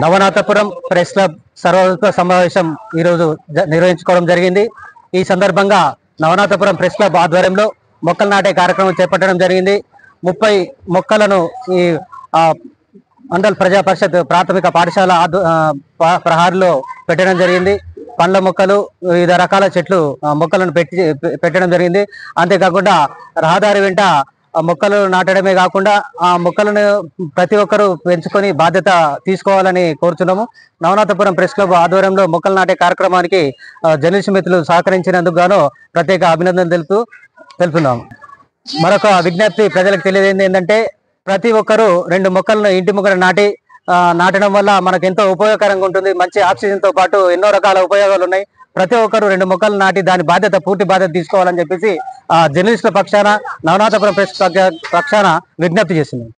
Navanathapuram press club సర్వత్వ సమావేశం ఈరోజు నిర్వహించుకోవడం జరిగింది. ఈ సందర్భంగా నవనాథపురం ప్రెస్ క్లబ్ ఆధ్వర్యంలో మొక్కలు నాటే కార్యక్రమం చేపట్టడం జరిగింది. 30 మొక్కలను ఈ మండల్ ప్రజా పరిషత్ ప్రాథమిక పాఠశాల ప్రహారీలో పెట్టడం జరిగింది. పండ్ల మొక్కలు, వివిధ రకాల చెట్లు మొక్కలను పెట్టడం జరిగింది. అంతేకాకుండా రహదారి వెంట మొక్కలు నాటడమే కాకుండా ఆ మొక్కలను ప్రతి ఒక్కరూ పెంచుకొని బాధ్యత తీసుకోవాలని కోరుతున్నాము. నవనాథపురం ప్రెస్ క్లబ్ ఆధ్వర్యంలో మొక్కలు నాటే కార్యక్రమానికి జర్నలిస్ట్ మిత్రులు సహకరించినందుకు గాను ప్రత్యేక అభినందనలు తెలుపుతున్నాము. మరొక విజ్ఞప్తి ప్రజలకు తెలియజేయండి ఏంటంటే, ప్రతి ఒక్కరూ 2 మొక్కలను ఇంటి ముంగట నాటడం వల్ల మనకు ఎంతో ఉపయోగకరంగా ఉంటుంది. మంచి ఆక్సిజన్ తో పాటు ఎన్నో రకాల ఉపయోగాలు ఉన్నాయి. ప్రతి ఒక్కరు 2 మొక్కలు నాటి దాని పూర్తి బాధ్యత తీసుకోవాలని చెప్పేసి జర్నలిస్టుల పక్షాన, నవనాథపురం ప్రెస్ పక్షాన విజ్ఞప్తి చేస్తున్నాం.